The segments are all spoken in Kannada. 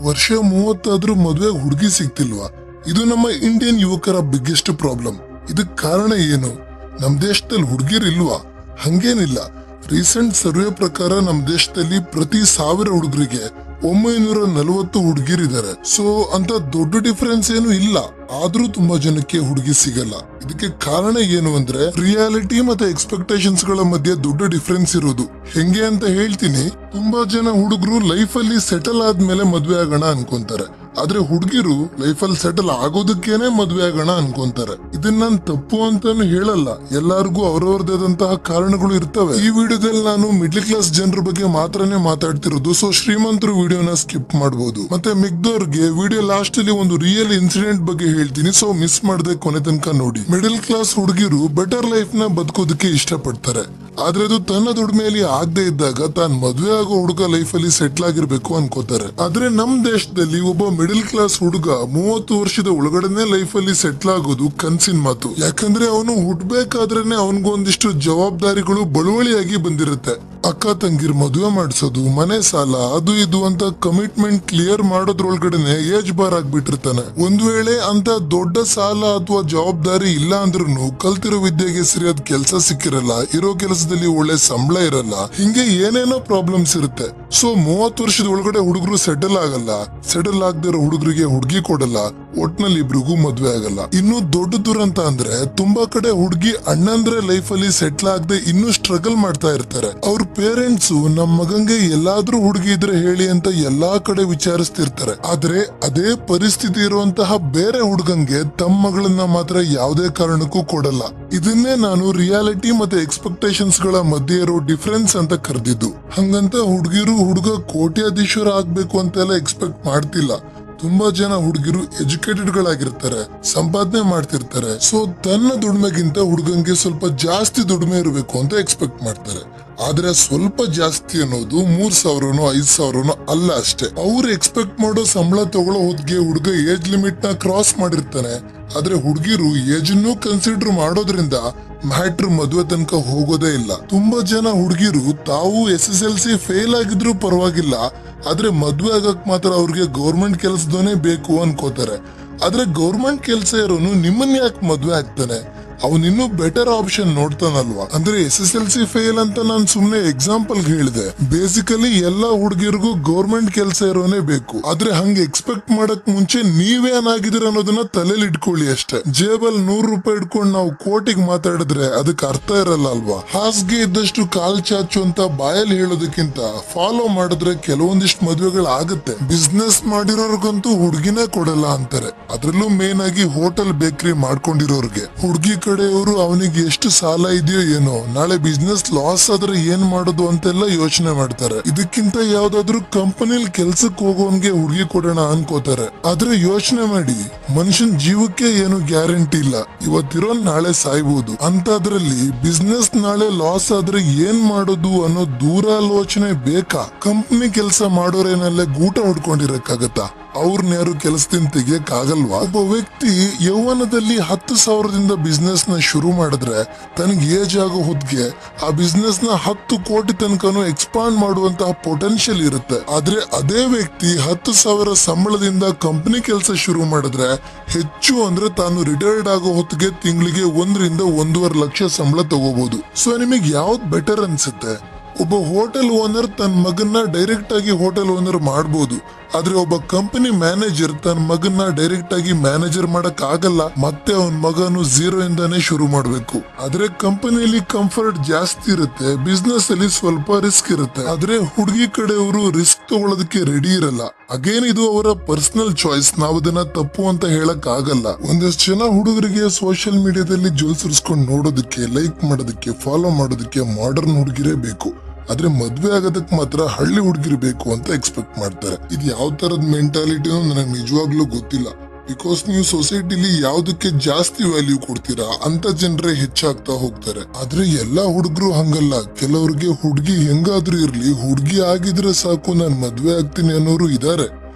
ವರ್ಷ 30 ಆದ್ರೂ ಮದುವೆಗೆ ಹುಡುಗಿ ಸಿಗ್ತಿಲ್ವಾ? ಇದು ನಮ್ಮ ಇಂಡಿಯನ್ ಯುವಕರ ಬಿಗ್ಗೆಸ್ಟ್ ಪ್ರಾಬ್ಲಮ್. ಇದಕ್ ಕಾರಣ ಏನು? ನಮ್ ದೇಶದಲ್ಲಿ ಹುಡುಗಿರಿಲ್ವಾ? ಹಂಗೇನಿಲ್ಲ. ರೀಸೆಂಟ್ ಸರ್ವೆ ಪ್ರಕಾರ ನಮ್ ದೇಶದಲ್ಲಿ ಪ್ರತಿ 1000 ಹುಡುಗರಿಗೆ 940 ಹುಡುಗಿರಿದ್ದಾರೆ. ಸೊ ಅಂತ ದೊಡ್ಡ ಡಿಫರೆನ್ಸ್ ಏನು ಇಲ್ಲ. ಆದ್ರೂ ತುಂಬಾ ಜನಕ್ಕೆ ಹುಡುಗಿ ಸಿಗಲ್ಲ. ಇದಕ್ಕೆ ಕಾರಣ ಏನು ಅಂದ್ರೆ ರಿಯಾಲಿಟಿ ಮತ್ತೆ ಎಕ್ಸ್ಪೆಕ್ಟೇಷನ್ಸ್ ಗಳ ಮಧ್ಯೆ ದೊಡ್ಡ ಡಿಫರೆನ್ಸ್ ಇರೋದು. ಹೆಂಗೆ ಅಂತ ಹೇಳ್ತೀನಿ. ತುಂಬಾ ಜನ ಹುಡುಗರು ಲೈಫ್ ಅಲ್ಲಿ ಸೆಟಲ್ ಆದ್ಮೇಲೆ ಮದ್ವೆ ಆಗೋಣ ಅನ್ಕೊಂತಾರೆ. ಆದ್ರೆ ಹುಡುಗಿರು ಲೈಫ್ ಅಲ್ಲಿ ಸೆಟಲ್ ಆಗೋದಕ್ಕೇನೆ ಮದ್ವೆ ಆಗೋಣ ಅನ್ಕೊಂತಾರೆ. ಇದನ್ನ ನಾನು ತಪ್ಪು ಅಂತಾನು ಹೇಳಲ್ಲ. ಎಲ್ಲಾರ್ಗು ಅವರವರದಾದಂತಹ ಕಾರಣಗಳು ಇರ್ತವೆ. ಈ ವಿಡಿಯೋದಲ್ಲಿ ನಾನು ಮಿಡ್ಲ್ ಕ್ಲಾಸ್ ಜನರ ಬಗ್ಗೆ ಮಾತ್ರನೇ ಮಾತಾಡ್ತಿರೋದು. ಸೊ ಶ್ರೀಮಂತರು ವಿಡಿಯೋನ ಸ್ಕಿಪ್ ಮಾಡಬಹುದು. ಮತ್ತೆ ಮಿಗ್ದವ್ರಿಗೆ ವಿಡಿಯೋ ಲಾಸ್ಟ್ ಅಲ್ಲಿ ಒಂದು ರಿಯಲ್ ಇನ್ಸಿಡೆಂಟ್ ಬಗ್ಗೆ ಹೇಳ್ತೀನಿ. ಸೊ ಮಿಸ್ ಮಾಡದೆ ಕೊನೆ ತನಕ ನೋಡಿ. ಮಿಡಲ್ ಕ್ಲಾಸ್ ಹುಡುಗಿರು ಬೆಟರ್ ಲೈಫ್ ನ ಬದುಕೋದಕ್ಕೆ ಇಷ್ಟಪಡ್ತಾರೆ. ಆದ್ರೆ ಅದು ತನ್ನ ದುಡಿಮೆಯಲ್ಲಿ ಆಗದೆ ಇದ್ದಾಗ ತಾನ್ ಮದ್ವೆ ಆಗೋ ಹುಡುಗ ಲೈಫ್ ಅಲ್ಲಿ ಸೆಟ್ಲ್ ಆಗಿರ್ಬೇಕು ಅನ್ಕೋತಾರೆ. ಆದ್ರೆ ನಮ್ ದೇಶದಲ್ಲಿ ಒಬ್ಬ ಮಿಡಲ್ ಕ್ಲಾಸ್ ಹುಡುಗ 30 ವರ್ಷದ ಒಳಗಡೆನೆ ಲೈಫ್ ಅಲ್ಲಿ ಸೆಟ್ಲ್ ಆಗೋದು ಕನ್ಸಿನ ಮಾತು. ಯಾಕಂದ್ರೆ ಅವನು ಹುಟ್ಬೇಕಾದ್ರೇನೆ ಅವನಿಗೊಂದಿಷ್ಟು ಜವಾಬ್ದಾರಿಗಳು ಬಳುವಳಿಯಾಗಿ ಬಂದಿರುತ್ತೆ. ಅಕ್ಕ ತಂಗಿರ್ ಮದುವೆ ಮಾಡಿಸೋದು, ಮನೆ ಸಾಲ, ಅದು ಇದು ಅಂತ ಕಮಿಟ್ಮೆಂಟ್ ಕ್ಲಿಯರ್ ಮಾಡೋದ್ರೊಳಗಡೆನೆ ಏಜ್ ಬಾರ್ ಆಗ್ಬಿಟ್ಟಿರ್ತಾನೆ. ಒಂದ್ ವೇಳೆ ಅಂತ ದೊಡ್ಡ ಸಾಲ ಅಥವಾ ಜವಾಬ್ದಾರಿ ಇಲ್ಲ ಅಂದ್ರೂ ಕಲ್ತಿರೋ ವಿದ್ಯೆಗೆ ಸರಿಯಾದ ಕೆಲಸ ಸಿಕ್ಕಿರಲ್ಲ, ಇರೋ ಕೆಲಸದಲ್ಲಿ ಒಳ್ಳೆ ಸಂಬಳ ಇರಲ್ಲ, ಹಿಂಗೆ ಏನೇನೋ ಪ್ರಾಬ್ಲಮ್ಸ್ ಇರುತ್ತೆ. ಸೊ 30 ವರ್ಷದ ಒಳಗಡೆ ಹುಡುಗರು ಸೆಟಲ್ ಆಗಲ್ಲ. ಸೆಟಲ್ ಆಗದಿರೋ ಹುಡುಗರಿಗೆ ಹುಡುಗಿ ಕೊಡಲ್ಲ. ಒಟ್ನಲ್ಲಿ ಇಬ್ರಿಗೂ ಮದ್ವೆ ಆಗಲ್ಲ. ಇನ್ನು ದೊಡ್ಡ ದುರಂತ ಅಂದ್ರೆ ತುಂಬಾ ಕಡೆ ಹುಡುಗಿ ಅಣ್ಣಂದ್ರೆ ಲೈಫ್ ಅಲ್ಲಿ ಸೆಟ್ಲ್ ಆಗದೆ ಇನ್ನೂ ಸ್ಟ್ರಗಲ್ ಮಾಡ್ತಾ ಇರ್ತಾರೆ. ಅವ್ರ ಪೇರೆಂಟ್ಸ್ ನಮ್ ಮಗಂಗೆ ಎಲ್ಲಾದ್ರೂ ಹುಡುಗಿ ಇದ್ರೆ ಹೇಳಿ ಅಂತ ಎಲ್ಲಾ ಕಡೆ ವಿಚಾರಿಸ್ತಿರ್ತಾರೆ. ಆದ್ರೆ ಅದೇ ಪರಿಸ್ಥಿತಿ ಇರುವಂತಹ ಬೇರೆ ಹುಡುಗಂಗೆ ತಮ್ಮ ಮಗಳನ್ನ ಮಾತ್ರ ಯಾವುದೇ ಕಾರಣಕ್ಕೂ ಕೊಡಲ್ಲ. ಇದನ್ನೇ ನಾನು ರಿಯಾಲಿಟಿ ಮತ್ತೆ ಎಕ್ಸ್ಪೆಕ್ಟೇಷನ್ಸ್ ಗಳ ಮಧ್ಯೆ ಇರೋ ಡಿಫರೆನ್ಸ್ ಅಂತ ಕರೆದಿದ್ದು. ಹಂಗಂತ ಹುಡುಗ ಕೋಟ್ಯಾಧೀಶ್ವರ ಆಗ್ಬೇಕು ಅಂತೆಲ್ಲ ಎಕ್ಸ್ಪೆಕ್ಟ್ ಮಾಡ್ತಿಲ್ಲ. ತುಂಬಾ ಜನ ಹುಡುಗಿರು ಎಜುಕೇಟೆಡ್ ಗಳಾಗಿರ್ತಾರೆ, ಸಂಪಾದನೆ ಮಾಡ್ತಿರ್ತಾರೆ. ಸೊ ತನ್ನ ದುಡಿಮೆಗಿಂತ ಹುಡುಗಂಗೆ ಸ್ವಲ್ಪ ಜಾಸ್ತಿ ದುಡಿಮೆ ಇರಬೇಕು ಅಂತ ಎಕ್ಸ್ಪೆಕ್ಟ್ ಮಾಡ್ತಾರೆ. ಆದ್ರೆ ಸ್ವಲ್ಪ ಜಾಸ್ತಿ ಅನ್ನೋದು 3000ನೋ 5000ನೋ ಅಲ್ಲ ಅಷ್ಟೇ. ಅವ್ರು ಎಕ್ಸ್ಪೆಕ್ಟ್ ಮಾಡೋ ಸಂಬಳ ತಗೊಳ್ಳೋ ಹೊತ್ತಿಗೆ ಹುಡುಗ ಏಜ್ ಲಿಮಿಟ್ ನ ಕ್ರಾಸ್ ಮಾಡಿರ್ತಾನೆ. ಆದ್ರೆ ಹುಡುಗಿರು ಏಜ್ ಅನ್ನು ಕನ್ಸಿಡರ್ ಮಾಡೋದ್ರಿಂದ ಮ್ಯಾಟ್ರ್ ಮದುವೆ ತನಕ ಹೋಗೋದೇ ಇಲ್ಲ. ತುಂಬಾ ಜನ ಹುಡುಗಿರು ತಾವು SSLC ಫೇಲ್ ಆಗಿದ್ರು ಪರವಾಗಿಲ್ಲ, ಆದ್ರೆ ಮದ್ವೆ ಆಗಕ್ ಮಾತ್ರ ಅವ್ರಿಗೆ ಗೌರ್ಮೆಂಟ್ ಕೆಲಸದೋನೇ ಬೇಕು ಅನ್ಕೋತಾರೆ. ಆದ್ರೆ ಗೌರ್ಮೆಂಟ್ ಕೆಲಸ ಇರೋನು ನಿಮ್ಮನ್ನ ಯಾಕೆ ಮದ್ವೆ ಆಗ್ತಾನೆ? ಅವನಿನ್ನೂ ಬೆಟರ್ ಆಪ್ಷನ್ ನೋಡ್ತಾನಲ್ವಾ? ಅಂದ್ರೆ SSLC ಫೇಲ್ ಅಂತ ನಾನು ಸುಮ್ನೆ ಎಕ್ಸಾಂಪಲ್ ಹೇಳಿದೆ. ಬೇಸಿಕಲಿ ಎಲ್ಲಾ ಹುಡುಗಿರಿಗೂ ಗೌರ್ಮೆಂಟ್ ಕೆಲಸ ಇರೋನೇ ಬೇಕು. ಆದ್ರೆ ಹಂಗೆ ಎಕ್ಸ್ಪೆಕ್ಟ್ ಮಾಡಕ್ ಮುಂಚೆ ನೀವೇನಾಗಿದ್ದೀರ ಅನ್ನೋದನ್ನ ತಲೆಯಲ್ಲಿ ಇಟ್ಕೊಳ್ಳಿ ಅಷ್ಟೇ. ಜೇಬಲ್ 100 ರೂಪಾಯಿ ಇಟ್ಕೊಂಡು ನಾವು ಕೋಟಿಗೆ ಮಾತಾಡಿದ್ರೆ ಅದಕ್ಕೆ ಅರ್ಥ ಇರಲ್ಲ ಅಲ್ವಾ? ಹಾಸಿಗೆ ಇದ್ದಷ್ಟು ಕಾಲ್ ಚಾಚು ಅಂತ ಬಾಯಲ್ಲಿ ಹೇಳೋದಕ್ಕಿಂತ ಫಾಲೋ ಮಾಡಿದ್ರೆ ಕೆಲವೊಂದಿಷ್ಟು ಮದ್ವೆಗಳು ಆಗುತ್ತೆ. ಬಿಸ್ನೆಸ್ ಮಾಡಿರೋರ್ಗಂತೂ ಹುಡುಗಿನೇ ಕೊಡಲ್ಲ ಅಂತಾರೆ. ಅದ್ರಲ್ಲೂ ಮೇನ್ ಆಗಿ ಹೋಟೆಲ್ ಬೇಕರಿ ಮಾಡ್ಕೊಂಡಿರೋರ್ಗೆ. ಹುಡುಗಿ ಕಡೆಯವರು ಅವನಿಗೆ ಎಷ್ಟು ಸಾಲ ಇದೆಯೋ ಏನೋ, ನಾಳೆ ಬಿಸ್ನೆಸ್ ಲಾಸ್ ಆದ್ರೆ ಏನ್ ಮಾಡೋದು ಅಂತೆಲ್ಲ ಯೋಚನೆ ಮಾಡ್ತಾರೆ. ಇದಕ್ಕಿಂತ ಯಾವ್ದಾದ್ರು ಕಂಪನಿಲ್ ಕೆಲ್ಸಕ್ಕೆ ಹೋಗೋನ್ಗೆ ಹುಡುಗಿ ಕೊಡೋಣ ಅನ್ಕೋತಾರೆ. ಆದ್ರೆ ಯೋಚನೆ ಮಾಡಿ, ಮನುಷ್ಯನ್ ಜೀವಕ್ಕೆ ಏನು ಗ್ಯಾರಂಟಿ ಇಲ್ಲ. ಇವತ್ತಿರೋ ನಾಳೆ ಸಾಯ್ಬೋದು. ಅಂತದ್ರಲ್ಲಿ ಬಿಸ್ನೆಸ್ ನಾಳೆ ಲಾಸ್ ಆದ್ರೆ ಏನ್ ಮಾಡೋದು ಅನ್ನೋ ದೂರಾಲೋಚನೆ ಬೇಕಾ? ಕಂಪನಿ ಕೆಲಸ ಮಾಡೋರೇನಲ್ಲೇ ಗೂಟ ಹೊಡ್ಕೊಂಡಿರಕ್ಕಾಗತ್ತಾ? ಅವ್ರನ್ನ ಯಾರು ಕೆಲಸದಿಂದ ತೆಗಿಯಕ್ ಆಗಲ್ವಾ? ಒಬ್ಬ ವ್ಯಕ್ತಿ ಯೌವನದಲ್ಲಿ 10,000ದಿಂದ ಬಿಸ್ನೆಸ್ ನ ಶುರು ಮಾಡಿದ್ರೆ ತನಗೆ ಏಜ್ ಆಗೋ ಹೊತ್ತಿಗೆ ಆ ಬಿಸ್ನೆಸ್ ನ 10 ಕೋಟಿ ತನಕನೂ ಎಕ್ಸ್ಪಾಂಡ್ ಮಾಡುವಂತಹ ಪೊಟೆನ್ಶಿಯಲ್ ಇರುತ್ತೆ. ಆದ್ರೆ ಅದೇ ವ್ಯಕ್ತಿ 10,000 ಸಂಬಳದಿಂದ ಕಂಪನಿ ಕೆಲಸ ಶುರು ಮಾಡಿದ್ರೆ ಹೆಚ್ಚು ಅಂದ್ರೆ ತಾನು ರಿಟೈರ್ಡ್ ಆಗೋ ಹೊತ್ತಿಗೆ ತಿಂಗಳಿಗೆ 1ರಿಂದ 1.5 ಲಕ್ಷ ಸಂಬಳ ತಗೋಬಹುದು. ಸೊ ನಿಮಗೆ ಯಾವ್ದು ಬೆಟರ್ ಅನ್ಸುತ್ತೆ? ಒಬ್ಬ ಹೋಟೆಲ್ ಓನರ್ ತನ್ನ ಮಗನ್ನ ಡೈರೆಕ್ಟ್ ಆಗಿ ಹೋಟೆಲ್ ಓನರ್ ಮಾಡಬಹುದು. ಆದ್ರೆ ಒಬ್ಬ ಕಂಪನಿ ಮ್ಯಾನೇಜರ್ ತನ್ನ ಮಗನ್ನ ಡೈರೆಕ್ಟ್ ಆಗಿ ಮ್ಯಾನೇಜರ್ ಮಾಡಕ್ ಆಗಲ್ಲ. ಮತ್ತೆ ಅವನ್ ಮಗನು 0 ಇಂದಾನೇ ಶುರು ಮಾಡ್ಬೇಕು. ಆದ್ರೆ ಕಂಪನಿಯಲ್ಲಿ ಕಂಫರ್ಟ್ ಜಾಸ್ತಿ ಇರುತ್ತೆ, ಬಿಸ್ನೆಸ್ ಅಲ್ಲಿ ಸ್ವಲ್ಪ ರಿಸ್ಕ್ ಇರುತ್ತೆ. ಆದ್ರೆ ಹುಡುಗಿ ಕಡೆಯವರು ರಿಸ್ಕ್ ತಗೊಳ್ಳೋದಕ್ಕೆ ರೆಡಿ ಇರಲ್ಲ. ಅಗೇನ್ ಇದು ಅವರ ಪರ್ಸನಲ್ ಚಾಯ್ಸ್. ನಾವು ಅದನ್ನ ತಪ್ಪು ಅಂತ ಹೇಳಕ್ ಆಗಲ್ಲ. ಒಂದಷ್ಟು ಜನ ಹುಡುಗರಿಗೆ ಸೋಷಿಯಲ್ ಮೀಡಿಯಾದಲ್ಲಿ ಜೋಲ್ಸಿರ್ಸ್ಕೊಂಡು ನೋಡೋದಕ್ಕೆ, ಲೈಕ್ ಮಾಡೋದಕ್ಕೆ, ಫಾಲೋ ಮಾಡೋದಕ್ಕೆ ಮಾಡರ್ನ್ ಹುಡುಗಿರೇ ಬೇಕು. ಆದ್ರೆ ಮದ್ವೆ ಆಗೋದಕ್ ಮಾತ್ರ ಹಳ್ಳಿ ಹುಡುಗಿರ್ ಬೇಕು ಅಂತ ಎಕ್ಸ್ಪೆಕ್ಟ್ ಮಾಡ್ತಾರೆ. ಇದು ಯಾವ ತರದ ಮೆಂಟಾಲಿಟಿನೋ ನನಗೆ ನಿಜವಾಗ್ಲೂ ಗೊತ್ತಿಲ್ಲ. ಬಿಕಾಸ್ ನೀವು ಸೊಸೈಟಿಲಿ ಯಾವ್ದಕ್ಕೆ ಜಾಸ್ತಿ ವ್ಯಾಲ್ಯೂ ಕೊಡ್ತೀರಾ ಅಂತ ಜನರೇ ಹೆಚ್ಚಾಗ್ತಾ ಹೋಗ್ತಾರೆ. ಆದ್ರೆ ಎಲ್ಲಾ ಹುಡುಗರು ಹಂಗಲ್ಲ. ಕೆಲವ್ರಿಗೆ ಹುಡುಗಿ ಹೆಂಗಾದ್ರೂ ಇರ್ಲಿ, ಹುಡುಗಿ ಆಗಿದ್ರೆ ಸಾಕು ನಾನ್ ಮದ್ವೆ ಆಗ್ತೀನಿ ಅನ್ನೋರು ಇದಾರೆ.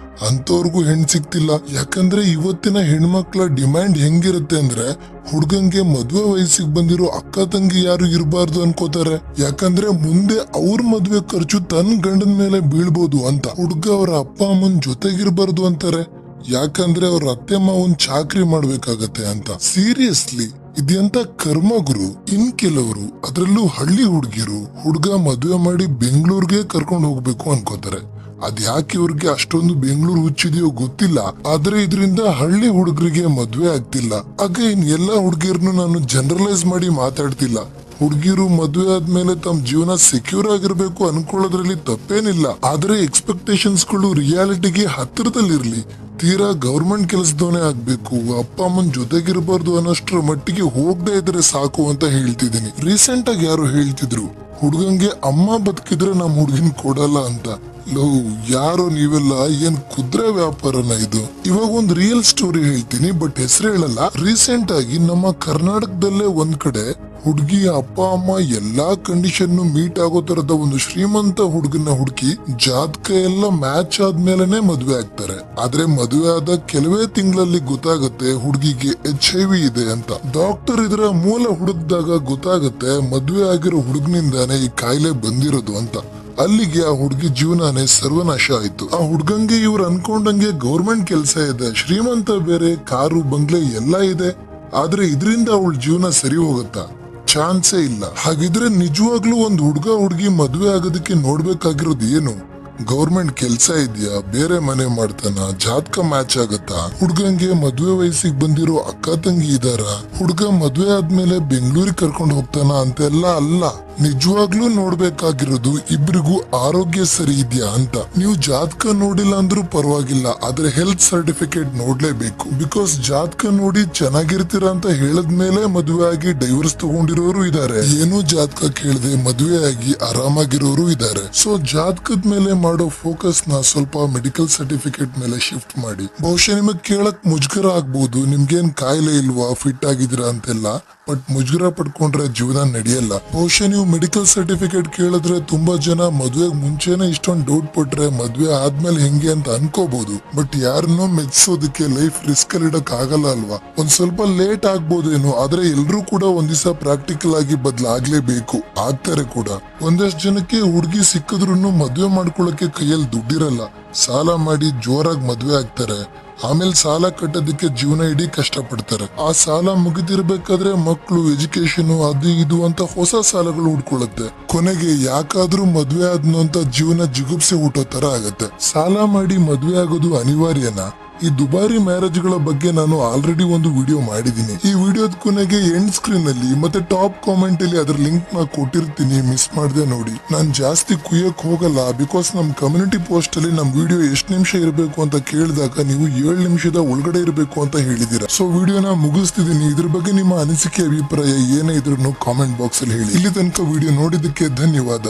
ಅಂತವ್ರಿಗೂ ಹೆಣ್ ಸಿಗ್ತಿಲ್ಲ. ಯಾಕಂದ್ರೆ ಇವತ್ತಿನ ಹೆಣ್ಮಕ್ಳ ಡಿಮ್ಯಾಂಡ್ ಹೆಂಗಿರುತ್ತೆ ಅಂದ್ರೆ ಹುಡ್ಗಂಗೆ ಮದ್ವೆ ವಯಸ್ಸಿಗೆ ಬಂದಿರೋ ಅಕ್ಕ ತಂಗಿ ಯಾರು ಇರಬಾರ್ದು ಅನ್ಕೋತಾರೆ. ಯಾಕಂದ್ರೆ ಮುಂದೆ ಅವ್ರ ಮದ್ವೆ ಖರ್ಚು ತನ್ನ ಗಂಡನ ಮೇಲೆ ಬೀಳ್ಬೋದು ಅಂತ. ಹುಡ್ಗ ಅವ್ರ ಅಪ್ಪ ಅಮ್ಮನ್ ಜೊತೆಗಿರ್ಬಾರ್ದು ಅಂತಾರೆ. ಯಾಕಂದ್ರೆ ಅವ್ರ ಅತ್ತೆ ಮಾವನ್ ಚಾಕ್ರಿ ಮಾಡ್ಬೇಕಾಗತ್ತೆ ಅಂತ. ಸೀರಿಯಸ್ಲಿ ಇದೆಂತ ಕರ್ಮ ಗುರು. ಇನ್ ಕೆಲವರು ಅದ್ರಲ್ಲೂ ಹಳ್ಳಿ ಹುಡ್ಗಿರು ಹುಡ್ಗ ಮದ್ವೆ ಮಾಡಿ ಬೆಂಗಳೂರಿಗೆ ಕರ್ಕೊಂಡು ಹೋಗ್ಬೇಕು ಅನ್ಕೋತಾರೆ. ಅದ್ಯಾಕೆ ಇವ್ರಿಗೆ ಅಷ್ಟೊಂದು ಬೆಂಗಳೂರು ಹುಚ್ಚಿದೆಯೋ ಗೊತ್ತಿಲ್ಲ. ಆದ್ರೆ ಇದರಿಂದ ಹಳ್ಳಿ ಹುಡುಗರಿಗೆ ಮದ್ವೆ ಆಗ್ತಿಲ್ಲ. ಅಗೈನ್ ಎಲ್ಲಾ ಹುಡ್ಗಿರ್ನು ನಾನು ಜನರಲೈಸ್ ಮಾಡಿ ಮಾತಾಡ್ತಿಲ್ಲ. ಹುಡ್ಗಿರು ಮದ್ವೆ ಆದ್ಮೇಲೆ ತಮ್ಮ ಜೀವನ ಸೆಕ್ಯೂರ್ ಆಗಿರ್ಬೇಕು ಅನ್ಕೊಳ್ಳೋದ್ರಲ್ಲಿ ತಪ್ಪೇನಿಲ್ಲ. ಆದ್ರೆ ಎಕ್ಸ್ಪೆಕ್ಟೇಷನ್ಸ್ ಗಳು ರಿಯಾಲಿಟಿಗೆ ಹತ್ತಿರದಲ್ಲಿರ್ಲಿ. ತೀರಾ ಗವರ್ಮೆಂಟ್ ಕೆಲಸದವನೇ ಆಗ್ಬೇಕು, ಅಪ್ಪ ಅಮ್ಮನ್ ಜೊತೆಗಿರಬಾರ್ದು ಅನ್ನೋಷ್ಟ್ರ ಮಟ್ಟಿಗೆ ಹೋಗದೆ ಇದ್ರೆ ಸಾಕು ಅಂತ ಹೇಳ್ತಿದ್ದೀನಿ. ರೀಸೆಂಟ್ ಆಗಿ ಯಾರು ಹೇಳ್ತಿದ್ರು ಹುಡ್ಗಂಗೆ ಅಮ್ಮ ಬದುಕಿದ್ರೆ ನಮ್ ಹುಡ್ಗಿನ್ ಕೊಡಲ್ಲ ಅಂತ. ಲೋ ಯಾರೋ ನೀವೆಲ್ಲ ಏನ್ ಕುದ್ರೆ ವ್ಯಾಪಾರನ ಇದು? ಇವಾಗ ಒಂದ್ ರಿಯಲ್ ಸ್ಟೋರಿ ಹೇಳ್ತೀನಿ, ಬಟ್ ಹೆಸರು ಹೇಳಲ್ಲ. ರೀಸೆಂಟ್ ಆಗಿ ನಮ್ಮ ಕರ್ನಾಟಕದಲ್ಲೇ ಒಂದ್ ಕಡೆ ಹುಡ್ಗಿ ಅಪ್ಪ ಅಮ್ಮ ಎಲ್ಲಾ ಕಂಡೀಷನ್ ಮೀಟ್ ಆಗೋ ತರದ ಒಂದು ಶ್ರೀಮಂತ ಹುಡುಗನ ಹುಡುಕಿ ಜಾತಕ ಎಲ್ಲ ಮ್ಯಾಚ್ ಆದ್ಮೇಲೆನೆ ಮದ್ವೆ ಆಗ್ತಾರೆ. ಆದ್ರೆ ಮದ್ವೆ ಆದ ಕೆಲವೇ ತಿಂಗಳಲ್ಲಿ ಗೊತ್ತಾಗತ್ತೆ ಹುಡುಗಿಗೆ HIV ಇದೆ ಅಂತ. ಡಾಕ್ಟರ್ ಇದರ ಮೂಲ ಹುಡುಕ್ದಾಗ ಗೊತ್ತಾಗತ್ತೆ ಮದ್ವೆ ಆಗಿರೋ ಹುಡುಗನಿಂದಾನೇ ಈ ಕಾಯಿಲೆ ಬಂದಿರೋದು ಅಂತ. ಅಲ್ಲಿಗೆ ಆ ಹುಡುಗಿ ಜೀವನನೇ ಸರ್ವನಾಶ ಆಯ್ತು. ಆ ಹುಡ್ಗಂಗೆ ಇವ್ರು ಅನ್ಕೊಂಡಂಗೆ ಗೌರ್ಮೆಂಟ್ ಕೆಲಸ ಇದೆ, ಶ್ರೀಮಂತ ಬೇರೆ, ಕಾರು ಬಂಗ್ಲೆ ಎಲ್ಲಾ ಇದೆ. ಆದ್ರೆ ಇದರಿಂದ ಅವಳ ಜೀವನ ಸರಿ ಹೋಗುತ್ತಾ? ಚಾನ್ಸೇ ಇಲ್ಲ. ಹಾಗಿದ್ರೆ ನಿಜವಾಗ್ಲೂ ಒಂದ್ ಹುಡ್ಗ ಹುಡ್ಗಿ ಮದ್ವೆ ಆಗೋದಕ್ಕೆ ನೋಡ್ಬೇಕಾಗಿರೋದು ಏನು? ಗೌರ್ಮೆಂಟ್ ಕೆಲ್ಸ ಇದೆಯಾ, ಬೇರೆ ಮನೆ ಮಾಡ್ತಾನ, ಜಾತಕ ಮ್ಯಾಚ್ ಆಗತ್ತಾ, ಹುಡ್ಗಂಗೆ ಮದ್ವೆ ವಯಸ್ಸಿಗೆ ಬಂದಿರೋ ಅಕ್ಕ ತಂಗಿ ಇದಾರ, ಹುಡ್ಗ ಮದ್ವೆ ಆದ್ಮೇಲೆ ಬೆಂಗಳೂರಿಗೆ ಕರ್ಕೊಂಡು ಹೋಗ್ತಾನ ಅಂತೆಲ್ಲ ಅಲ್ಲ. ನಿಜವಾಗ್ಲೂ ನೋಡ್ಬೇಕಾಗಿರೋದು ಇಬ್ರಿಗೂ ಆರೋಗ್ಯ ಸರಿ ಇದೆಯಾ ಅಂತ. ನೀವು ಜಾತಕ ನೋಡಿಲ್ಲ ಅಂದ್ರೂ ಪರವಾಗಿಲ್ಲ, ಆದ್ರೆ ಹೆಲ್ತ್ ಸರ್ಟಿಫಿಕೇಟ್ ನೋಡ್ಲೇಬೇಕು. ಬಿಕಾಸ್ ಜಾತಕ ನೋಡಿ ಚೆನ್ನಾಗಿರ್ತೀರಾ ಅಂತ ಹೇಳದ್ಮೇಲೆ ಮದ್ವೆ ಆಗಿ ಡೈವರ್ಸ್ ತಗೊಂಡಿರೋರು ಇದಾರೆ. ಏನೂ ಜಾತಕ ಕೇಳದೆ ಮದ್ವೆ ಆಗಿ ಆರಾಮಾಗಿರೋರು ಇದಾರೆ. ಸೊ ಜಾತಕದ ಮೇಲೆ ಮಾಡೋ ಫೋಕಸ್ ನ ಸ್ವಲ್ಪ ಮೆಡಿಕಲ್ ಸರ್ಟಿಫಿಕೇಟ್ ಮೇಲೆ ಶಿಫ್ಟ್ ಮಾಡಿ. ಬಹುಶಃ ನಿಮಗ್ ಕೇಳಕ್ ಮುಜುಗರ ಆಗ್ಬಹುದು, ನಿಮ್ಗೇನ್ ಕಾಯಿಲೆ ಇಲ್ವಾ, ಫಿಟ್ ಆಗಿದ್ದೀರಾ ಅಂತೆಲ್ಲ. ಬಟ್ ಮುಜುಗರ ಪಡ್ಕೊಂಡ್ರೆ ಜೀವನ ನಡೆಯಲ್ಲ. ಬಹುಶಃ ನೀವು ಮೆಡಿಕಲ್ ಸರ್ಟಿಫಿಕೇಟ್ ಕೇಳಿದ್ರೆ ತುಂಬಾ ಜನ ಮದ್ವೆಗ್ ಮುಂಚೆನೆ ಇಷ್ಟೊಂದು ಡೌಟ್ ಪಟ್ರೆ ಮದ್ವೆ ಆದ್ಮೇಲೆ ಹೆಂಗೆ ಅಂತ ಅನ್ಕೋಬಹುದು. ಬಟ್ ಯಾರನ್ನೋ ಮೆಚ್ಚಿಸೋದಕ್ಕೆ ಲೈಫ್ ರಿಸ್ಕ್ ಅಲ್ಲಿ ಇಡಕ್ ಆಗಲ್ಲ ಅಲ್ವಾ. ಒಂದ್ ಸ್ವಲ್ಪ ಲೇಟ್ ಆಗ್ಬೋದೇನೋ, ಆದ್ರೆ ಎಲ್ರೂ ಕೂಡ ಒಂದ್ ದಿವಸ ಪ್ರಾಕ್ಟಿಕಲ್ ಆಗಿ ಬದಲಾಗ್ಲೇಬೇಕು, ಆಗ್ತಾರೆ ಕೂಡ. ಒಂದಷ್ಟು ಜನಕ್ಕೆ ಹುಡುಗಿ ಸಿಕ್ಕಿದ್ರು ಮದ್ವೆ ಮಾಡ್ಕೊಳಕ್ಕೆ ಕೈಯಲ್ಲಿ ದುಡ್ಡಿರಲ್ಲ, ಸಾಲ ಮಾಡಿ ಜೋರಾಗಿ ಮದ್ವೆ ಆಗ್ತಾರೆ. ಆಮೇಲೆ ಸಾಲ ಕಟ್ಟೋದಕ್ಕೆ ಜೀವನ ಇಡೀ ಕಷ್ಟ ಪಡ್ತಾರೆ. ಆ ಸಾಲ ಮುಗಿದಿರ್ಬೇಕಾದ್ರೆ ಮಕ್ಕಳು, ಎಜುಕೇಶನ್, ಅದು ಇದು ಅಂತ ಹೊಸ ಸಾಲಗಳು ಹುಡ್ಕೊಳ್ಳುತ್ತೆ. ಕೊನೆಗೆ ಯಾಕಾದ್ರೂ ಮದ್ವೆ ಆದ್ನು ಅಂತ ಜೀವನ ಜಿಗುಪ್ಸೆ ಹುಟ್ಟೋ ತರ ಆಗತ್ತೆ. ಸಾಲ ಮಾಡಿ ಮದ್ವೆ ಆಗೋದು ಅನಿವಾರ್ಯನಾ? ಈ ದುಬಾರಿ ಮ್ಯಾರೇಜ್ ಗಳ ಬಗ್ಗೆ ನಾನು ಆಲ್ರೆಡಿ ಒಂದು ವಿಡಿಯೋ ಮಾಡಿದೀನಿ. ಈ ವಿಡಿಯೋದ ಕೊನೆಗೆ ಎಂಡ್ ಸ್ಕ್ರೀನ್ ಅಲ್ಲಿ ಮತ್ತೆ ಟಾಪ್ ಕಾಮೆಂಟ್ ಅಲ್ಲಿ ಅದ್ರ ಲಿಂಕ್ ನ ಕೊಟ್ಟಿರ್ತೀನಿ, ಮಿಸ್ ಮಾಡದೆ ನೋಡಿ. ನಾನ್ ಜಾಸ್ತಿ ಕುಯ್ಯಕ್ ಹೋಗಲ್ಲ, ಬಿಕಾಸ್ ನಮ್ ಕಮ್ಯುನಿಟಿ ಪೋಸ್ಟ್ ಅಲ್ಲಿ ನಮ್ ವಿಡಿಯೋ ಎಷ್ಟು ನಿಮಿಷ ಇರಬೇಕು ಅಂತ ಕೇಳಿದಾಗ ನೀವು 7 ನಿಮಿಷದ ಒಳಗಡೆ ಇರಬೇಕು ಅಂತ ಹೇಳಿದೀರಾ. ಸೊ ವಿಡಿಯೋನ ಮುಗಿಸ್ತಿದೀನಿ. ಇದ್ರ ಬಗ್ಗೆ ನಿಮ್ಮ ಅನಿಸಿಕೆ, ಅಭಿಪ್ರಾಯ ಏನೇ ಇದ್ರು ಕಾಮೆಂಟ್ ಬಾಕ್ಸ್ ಅಲ್ಲಿ ಹೇಳಿ. ಇಲ್ಲಿ ತನಕ ವಿಡಿಯೋ ನೋಡಿದ್ದಕ್ಕೆ ಧನ್ಯವಾದ.